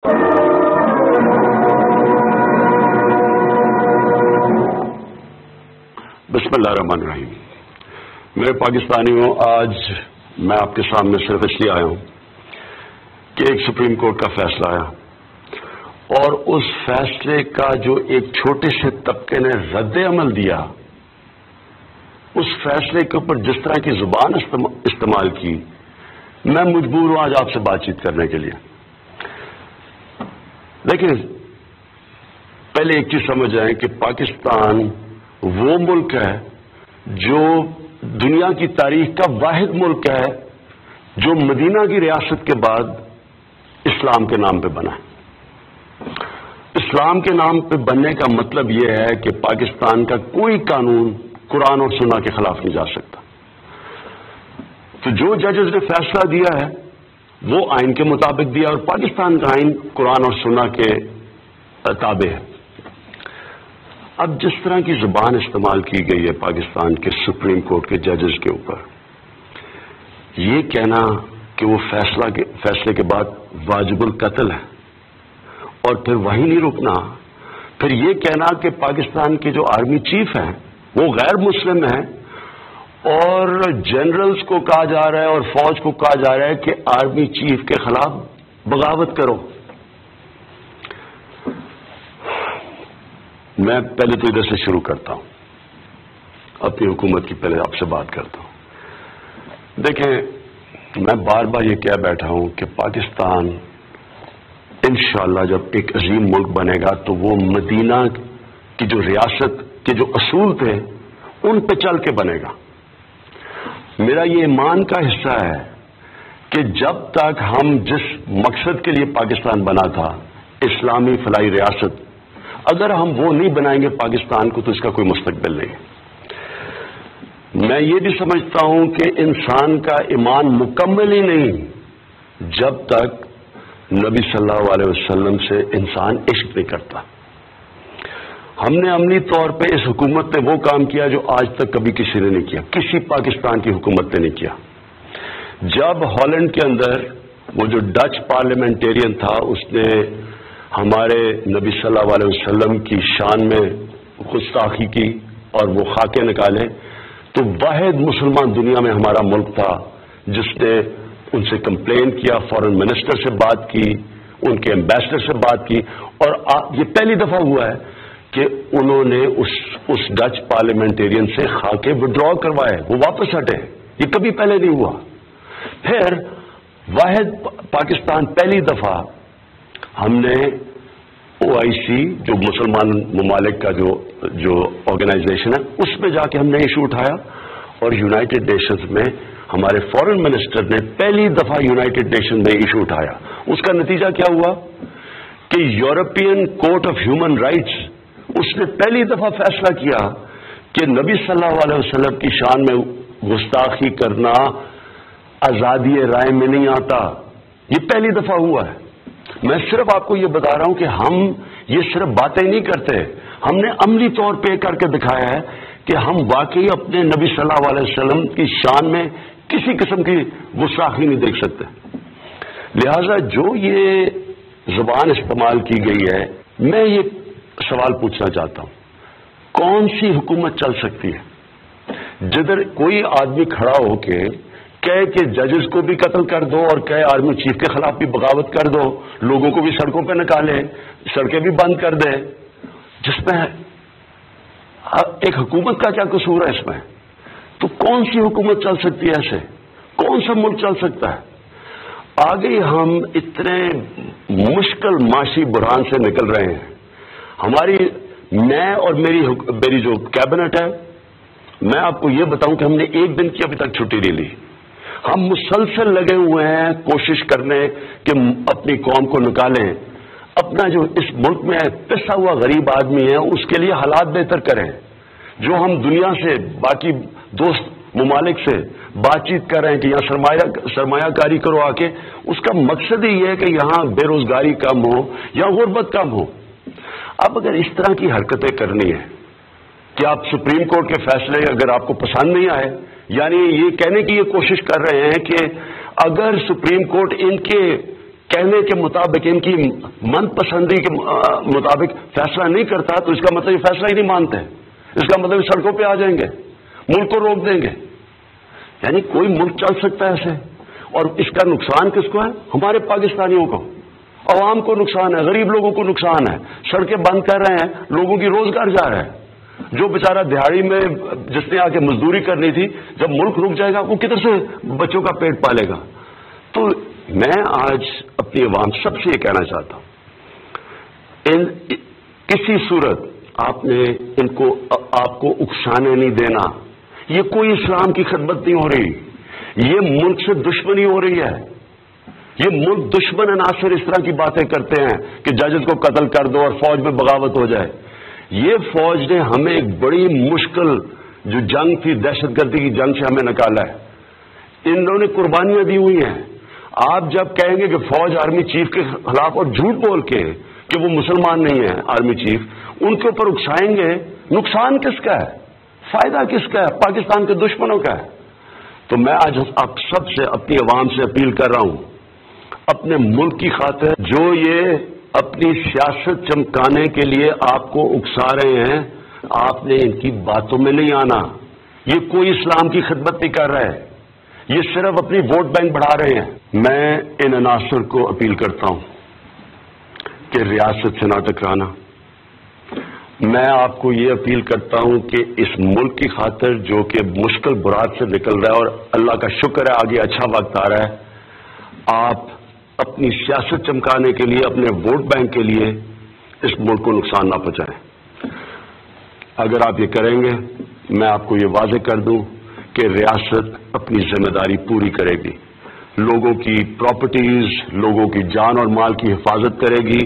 بسم اللہ الرحمن الرحیم۔ میرے پاکستانیوں، آج میں آپ کے سامنے صرف اس لیے آیا ہوں کہ ایک سپریم کورٹ کا فیصلہ آیا اور اس فیصلے کا جو ایک چھوٹے سے طبقے نے رد عمل دیا، اس فیصلے کے اوپر جس طرح کی زبان استعمال کی، میں مجبور ہوں آج آپ سے بات چیت کرنے کے لیے۔ دیکھیں، پہلے ایک چیز سمجھ آئے کہ پاکستان وہ ملک ہے جو دنیا کی تاریخ کا واحد ملک ہے جو مدینہ کی ریاست کے بعد اسلام کے نام پہ بنا ہے۔ اسلام کے نام پہ بننے کا مطلب یہ ہے کہ پاکستان کا کوئی قانون قرآن اور سنہ کے خلاف نہیں جا سکتا۔ تو جو ججز نے فیصلہ دیا ہے وہ آئین کے مطابق دیا، اور پاکستان کا آئین قرآن اور سنہ کے تابع ہے۔ اب جس طرح کی زبان استعمال کی گئی ہے پاکستان کے سپریم کورٹ کے ججز کے اوپر، یہ کہنا کہ وہ فیصلے کے بعد واجب القتل ہے، اور پھر وہیں نہیں رکنا، پھر یہ کہنا کہ پاکستان کے جو آرمی چیف ہیں وہ غیر مسلم ہیں، اور جنرلز کو کہا جا رہا ہے اور فوج کو کہا جا رہا ہے کہ آرمی چیف کے خلاف بغاوت کرو۔ میں پہلے تو ادھر سے شروع کرتا ہوں، اپنی حکومت کی پہلے آپ سے بات کرتا ہوں۔ دیکھیں، میں بار بار یہ کہہ بیٹھا ہوں کہ پاکستان انشاءاللہ جب ایک عظیم ملک بنے گا تو وہ مدینہ کی جو ریاست کے جو اصول تھے ان پہ چل کے بنے گا۔ میرا یہ ایمان کا حصہ ہے کہ جب تک ہم جس مقصد کے لیے پاکستان بنا تھا، اسلامی فلاحی ریاست، اگر ہم وہ نہیں بنائیں گے پاکستان کو تو اس کا کوئی مستقبل نہیں۔ میں یہ بھی سمجھتا ہوں کہ انسان کا ایمان مکمل ہی نہیں جب تک نبی صلی اللہ علیہ وسلم سے انسان عشق نہیں کرتا۔ ہم نے عملی طور پہ اس حکومت نے وہ کام کیا جو آج تک کبھی کسی نے نہیں کیا، کسی پاکستان کی حکومت نے نہیں کیا۔ جب ہالینڈ کے اندر وہ جو ڈچ پارلیمنٹیرین تھا، اس نے ہمارے نبی صلی اللہ علیہ وسلم کی شان میں گستاخی کی اور وہ خاکے نکالے، تو واحد مسلمان دنیا میں ہمارا ملک تھا جس نے ان سے کمپلین کیا، فارن منسٹر سے بات کی، ان کے ایمبیسڈر سے بات کی، اور یہ پہلی دفعہ ہوا ہے کہ انہوں نے اس ڈچ پارلیمنٹیرین سے خاکے وڈرا کروائے، وہ واپس ہٹے۔ یہ کبھی پہلے نہیں ہوا۔ پھر واحد پاکستان پہلی دفعہ ہم نے OIC جو مسلمان ممالک کا جو آرگنائزیشن ہے، اس میں جا کے ہم نے ایشو اٹھایا، اور یونائٹڈ نیشنز میں ہمارے فارن منسٹر نے پہلی دفعہ یونائٹڈ نیشن میں ایشو اٹھایا۔ اس کا نتیجہ کیا ہوا کہ European court of human rights اس نے پہلی دفعہ فیصلہ کیا کہ نبی صلی اللہ علیہ وسلم کی شان میں گستاخی کرنا آزادی رائے میں نہیں آتا۔ یہ پہلی دفعہ ہوا ہے۔ میں صرف آپ کو یہ بتا رہا ہوں کہ ہم یہ صرف باتیں نہیں کرتے، ہم نے عملی طور پہ کر کے دکھایا ہے کہ ہم واقعی اپنے نبی صلی اللہ علیہ وسلم کی شان میں کسی قسم کی گستاخی نہیں دیکھ سکتے۔ لہذا جو یہ زبان استعمال کی گئی ہے، میں یہ سوال پوچھنا چاہتا ہوں، کون سی حکومت چل سکتی ہے جدھر کوئی آدمی کھڑا ہو کے کہے کہ ججز کو بھی قتل کر دو اور کہے آرمی چیف کے خلاف بھی بغاوت کر دو، لوگوں کو بھی سڑکوں پہ نکالے، سڑکیں بھی بند کر دے، جس میں ایک حکومت کا کیا قصور ہے اس میں؟ تو کون سی حکومت چل سکتی ہے ایسے؟ کون سا ملک چل سکتا ہے؟ آگے ہم اتنے مشکل معاشی بحران سے نکل رہے ہیں۔ میں اور میری جو کیبنٹ ہے، میں آپ کو یہ بتاؤں کہ ہم نے ایک دن کی ابھی تک چھٹی نہیں لی۔ ہم مسلسل لگے ہوئے ہیں کوشش کرنے کہ اپنی قوم کو نکالیں، اپنا جو اس ملک میں پسا ہوا غریب آدمی ہے اس کے لیے حالات بہتر کریں۔ جو ہم دنیا سے، باقی دوست ممالک سے بات چیت کر رہے ہیں کہ یہاں سرمایہ کاری کرو آ کے، اس کا مقصد ہی یہ ہے کہ یہاں بے روزگاری کم ہو یا غربت کم ہو۔ اب اگر اس طرح کی حرکتیں کرنی ہے کہ آپ سپریم کورٹ کے فیصلے اگر آپ کو پسند نہیں آئے، یعنی یہ کہنے کی یہ کوشش کر رہے ہیں کہ اگر سپریم کورٹ ان کے کہنے کے مطابق، ان کی من پسندی کے مطابق فیصلہ نہیں کرتا تو اس کا مطلب یہ فیصلہ ہی نہیں مانتے، اس کا مطلب سڑکوں پہ آ جائیں گے، ملک کو روک دیں گے۔ یعنی کوئی ملک چل سکتا ہے ایسے؟ اور اس کا نقصان کس کو ہے؟ ہمارے پاکستانیوں کو، عوام کو نقصان ہے، غریب لوگوں کو نقصان ہے، سڑکیں بند کر رہے ہیں، لوگوں کی روزگار جا رہا ہے۔ جو بیچارہ دیہڑی میں جس نے آ کے مزدوری کرنی تھی، جب ملک رک جائے گا وہ کدھر سے بچوں کا پیٹ پالے گا؟ تو میں آج اپنی عوام سب سے یہ کہنا چاہتا ہوں، کسی صورت آپ نے آپ کو اکسانے نہیں دینا۔ یہ کوئی اسلام کی خدمت نہیں ہو رہی، یہ ملک سے دشمنی ہو رہی ہے۔ یہ ملک دشمن عناصر اس طرح کی باتیں کرتے ہیں کہ ججز کو قتل کر دو اور فوج میں بغاوت ہو جائے۔ یہ فوج نے ہمیں ایک بڑی مشکل جو جنگ تھی، دہشت گردی کی جنگ سے ہمیں نکالا ہے۔ ان لوگوں نے قربانیاں دی ہوئی ہیں۔ آپ جب کہیں گے کہ فوج آرمی چیف کے خلاف، اور جھوٹ بول کے کہ وہ مسلمان نہیں ہے آرمی چیف، ان کے اوپر اکسائیں گے، نقصان کس کا ہے؟ فائدہ کس کا ہے؟ پاکستان کے دشمنوں کا ہے۔ تو میں آج آپ سب سے، اپنی عوام سے اپیل کر رہا ہوں، اپنے ملک کی خاطر جو یہ اپنی سیاست چمکانے کے لیے آپ کو اکسا رہے ہیں، آپ نے ان کی باتوں میں نہیں آنا۔ یہ کوئی اسلام کی خدمت نہیں کر رہا ہے، یہ صرف اپنی ووٹ بینک بڑھا رہے ہیں۔ میں ان عناصر کو اپیل کرتا ہوں کہ ریاست سے نہ ٹکرانا۔ میں آپ کو یہ اپیل کرتا ہوں کہ اس ملک کی خاطر جو کہ مشکل برات سے نکل رہا ہے، اور اللہ کا شکر ہے آگے اچھا وقت آ رہا ہے، آپ اپنی سیاست چمکانے کے لیے، اپنے ووٹ بینک کے لیے اس ملک کو نقصان نہ پہنچائیں۔ اگر آپ یہ کریں گے، میں آپ کو یہ واضح کر دوں کہ ریاست اپنی ذمہ داری پوری کرے گی، لوگوں کی پراپرٹیز، لوگوں کی جان اور مال کی حفاظت کرے گی۔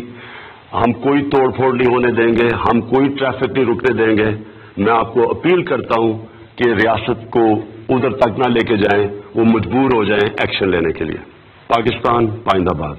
ہم کوئی توڑ پھوڑ نہیں ہونے دیں گے، ہم کوئی ٹریفک نہیں رکنے دیں گے۔ میں آپ کو اپیل کرتا ہوں کہ ریاست کو ادھر تک نہ لے کے جائیں، وہ مجبور ہو جائیں ایکشن لینے کے لیے۔ پاکستان پائندہ باد۔